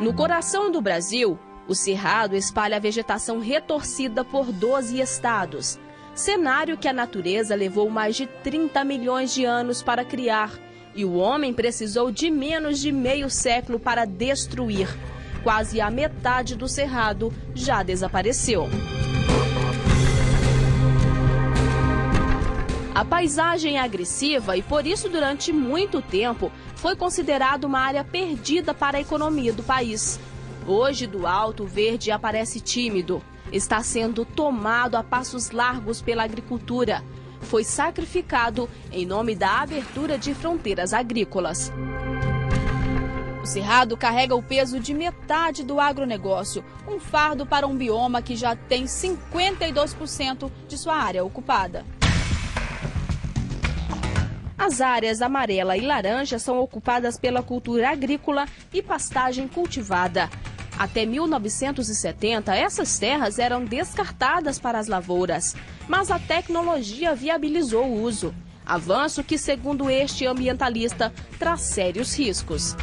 No coração do Brasil, o Cerrado espalha a vegetação retorcida por 12 estados. Cenário que a natureza levou mais de 30 milhões de anos para criar. E o homem precisou de menos de meio século para destruir. Quase a metade do Cerrado já desapareceu. A paisagem é agressiva e, por isso, durante muito tempo, foi considerado uma área perdida para a economia do país. Hoje, do alto, o verde aparece tímido. Está sendo tomado a passos largos pela agricultura. Foi sacrificado em nome da abertura de fronteiras agrícolas. O Cerrado carrega o peso de metade do agronegócio, um fardo para um bioma que já tem 52% de sua área ocupada. As áreas amarela e laranja são ocupadas pela cultura agrícola e pastagem cultivada. Até 1970, essas terras eram descartadas para as lavouras, mas a tecnologia viabilizou o uso. Avanço que, segundo este ambientalista, traz sérios riscos.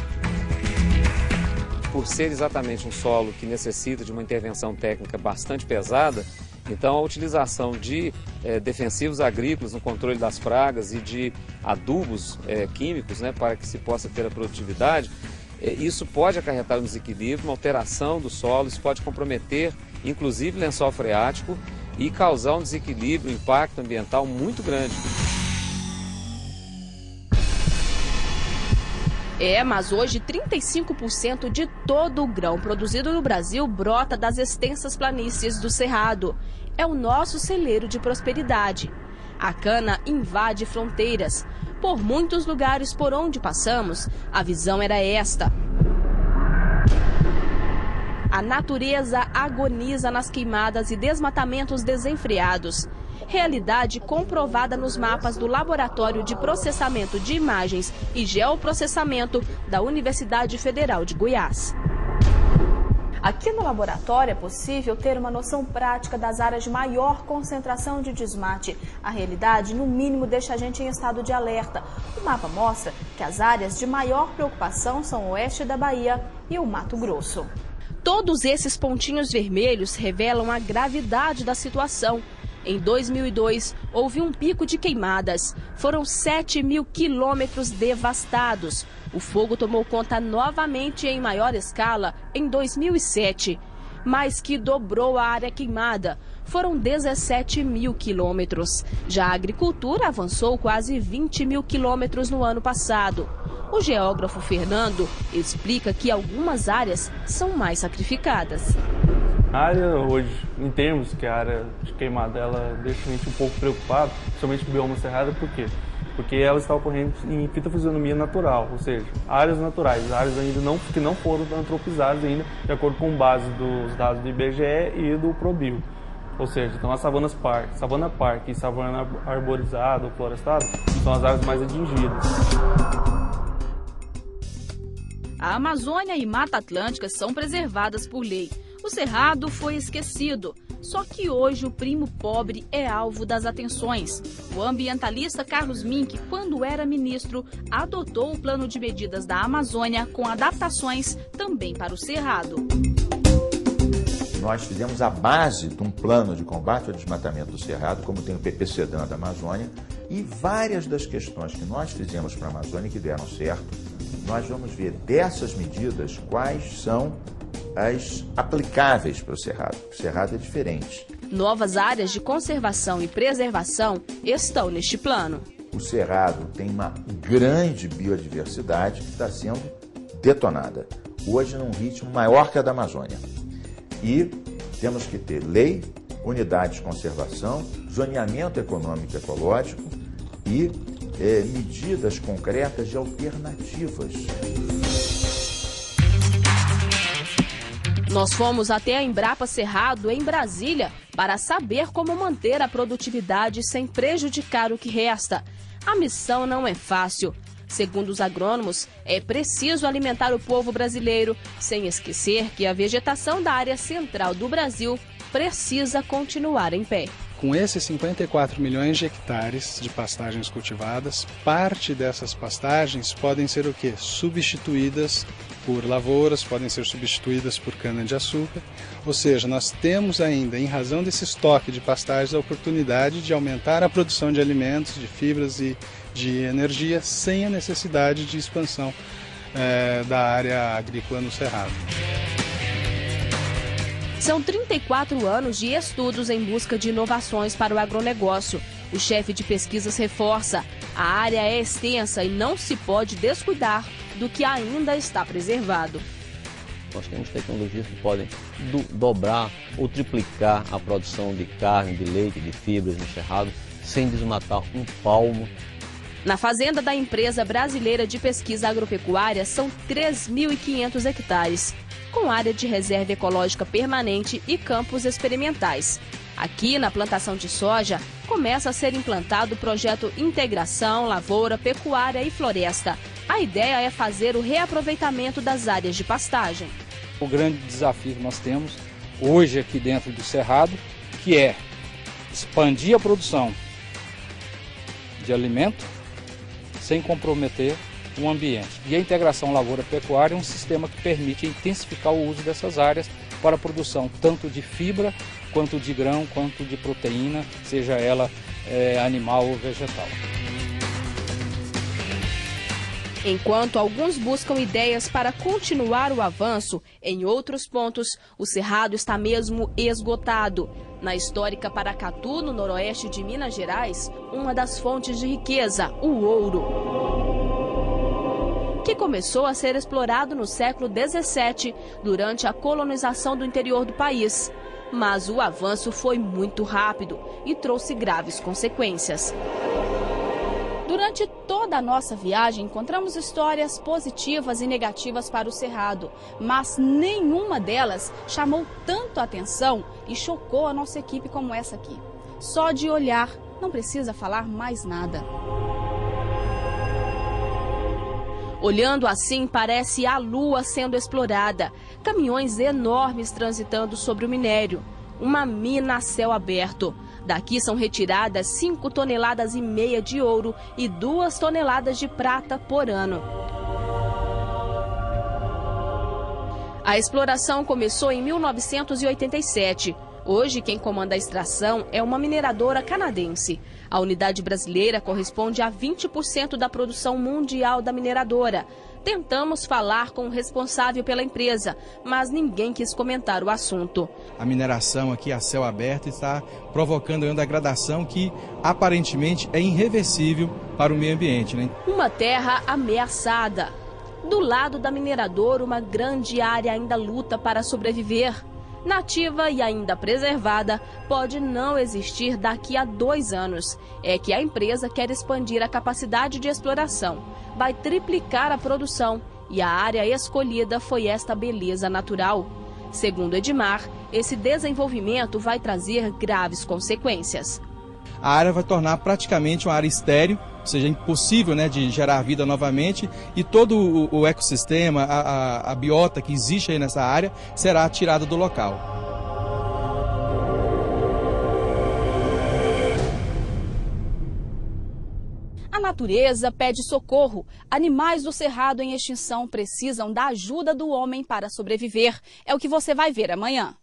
Por ser exatamente um solo que necessita de uma intervenção técnica bastante pesada, então a utilização de defensivos agrícolas no controle das pragas e de adubos químicos, para que se possa ter a produtividade, isso pode acarretar um desequilíbrio, uma alteração do solo, isso pode comprometer inclusive lençol freático e causar um desequilíbrio, um impacto ambiental muito grande. Mas hoje 35% de todo o grão produzido no Brasil brota das extensas planícies do Cerrado. É o nosso celeiro de prosperidade. A cana invade fronteiras. Por muitos lugares por onde passamos, a visão era esta. A natureza agoniza nas queimadas e desmatamentos desenfreados. Realidade comprovada nos mapas do Laboratório de Processamento de Imagens e Geoprocessamento da Universidade Federal de Goiás. Aqui no laboratório é possível ter uma noção prática das áreas de maior concentração de desmate. A realidade, no mínimo, deixa a gente em estado de alerta. O mapa mostra que as áreas de maior preocupação são o oeste da Bahia e o Mato Grosso. Todos esses pontinhos vermelhos revelam a gravidade da situação. Em 2002, houve um pico de queimadas. Foram 7.000 quilômetros devastados. O fogo tomou conta novamente em maior escala em 2007, mais que dobrou a área queimada. Foram 17.000 quilômetros. Já a agricultura avançou quase 20.000 quilômetros no ano passado. O geógrafo Fernando explica que algumas áreas são mais sacrificadas. A área hoje, em termos que a área de queimada, ela deixa a gente um pouco preocupado, principalmente o bioma cerrado, por quê? Porque ela está ocorrendo em fitofisionomia natural, ou seja, áreas naturais, áreas ainda que não foram antropizadas ainda, de acordo com base dos dados do IBGE e do ProBio. Ou seja, então as Savana Park e savana arborizada ou florestada são as áreas mais atingidas. A Amazônia e Mata Atlântica são preservadas por lei. O Cerrado foi esquecido. Só que hoje o primo pobre é alvo das atenções. O ambientalista Carlos Mink, quando era ministro, adotou o plano de medidas da Amazônia com adaptações também para o Cerrado. Nós fizemos a base de um plano de combate ao desmatamento do Cerrado, como tem o PPCDAN da Amazônia, e várias das questões que nós fizemos para a Amazônia que deram certo, nós vamos ver dessas medidas quais são as aplicáveis para o Cerrado. O Cerrado é diferente. Novas áreas de conservação e preservação estão neste plano. O Cerrado tem uma grande biodiversidade que está sendo detonada. Hoje num ritmo maior que a da Amazônia. E temos que ter lei, unidades de conservação, zoneamento econômico e ecológico e medidas concretas de alternativas. Nós fomos até a Embrapa Cerrado, em Brasília, para saber como manter a produtividade sem prejudicar o que resta. A missão não é fácil. Segundo os agrônomos, é preciso alimentar o povo brasileiro, sem esquecer que a vegetação da área central do Brasil precisa continuar em pé. com esses 54 milhões de hectares de pastagens cultivadas, parte dessas pastagens podem ser o quê? Substituídas por lavouras, podem ser substituídas por cana-de-açúcar, ou seja, nós temos ainda, em razão desse estoque de pastagens, a oportunidade de aumentar a produção de alimentos, de fibras e de energia, sem a necessidade de expansão da área agrícola no Cerrado. São 34 anos de estudos em busca de inovações para o agronegócio. O chefe de pesquisas reforça: a área é extensa e não se pode descuidar do que ainda está preservado. Nós temos tecnologias que podem dobrar ou triplicar a produção de carne, de leite, de fibras no Cerrado, sem desmatar um palmo. Na fazenda da empresa brasileira de pesquisa agropecuária são 3.500 hectares, com área de reserva ecológica permanente e campos experimentais. Aqui, na plantação de soja, começa a ser implantado o projeto Integração Lavoura, Pecuária e Floresta. A ideia é fazer o reaproveitamento das áreas de pastagem. O grande desafio que nós temos hoje aqui dentro do Cerrado, que é expandir a produção de alimento sem comprometer o ambiente. E a integração lavoura-pecuária é um sistema que permite intensificar o uso dessas áreas para a produção tanto de fibra, quanto de grão, quanto de proteína, seja ela animal ou vegetal. Enquanto alguns buscam ideias para continuar o avanço, em outros pontos, o Cerrado está mesmo esgotado. Na histórica Paracatu, no noroeste de Minas Gerais, uma das fontes de riqueza, o ouro, que começou a ser explorado no século XVII, durante a colonização do interior do país. Mas o avanço foi muito rápido e trouxe graves consequências. Durante toda a nossa viagem, encontramos histórias positivas e negativas para o Cerrado, mas nenhuma delas chamou tanto a atenção e chocou a nossa equipe como essa aqui. Só de olhar, não precisa falar mais nada. Olhando assim, parece a lua sendo explorada. Caminhões enormes transitando sobre o minério. Uma mina a céu aberto. Daqui são retiradas 5,5 toneladas de ouro e 2 toneladas de prata por ano. A exploração começou em 1987. Hoje, quem comanda a extração é uma mineradora canadense. A unidade brasileira corresponde a 20% da produção mundial da mineradora. Tentamos falar com o responsável pela empresa, mas ninguém quis comentar o assunto. A mineração aqui a céu aberto está provocando uma degradação que aparentemente é irreversível para o meio ambiente, né? Uma terra ameaçada. Do lado da mineradora, uma grande área ainda luta para sobreviver. Nativa e ainda preservada, pode não existir daqui a 2 anos. É que a empresa quer expandir a capacidade de exploração. Vai triplicar a produção e a área escolhida foi esta beleza natural. Segundo Edmar, esse desenvolvimento vai trazer graves consequências. A área vai tornar praticamente uma área estéril, ou seja, impossível, né, de gerar vida novamente, e todo o ecossistema, a biota que existe aí nessa área será tirada do local. A natureza pede socorro. Animais do Cerrado em extinção precisam da ajuda do homem para sobreviver. É o que você vai ver amanhã.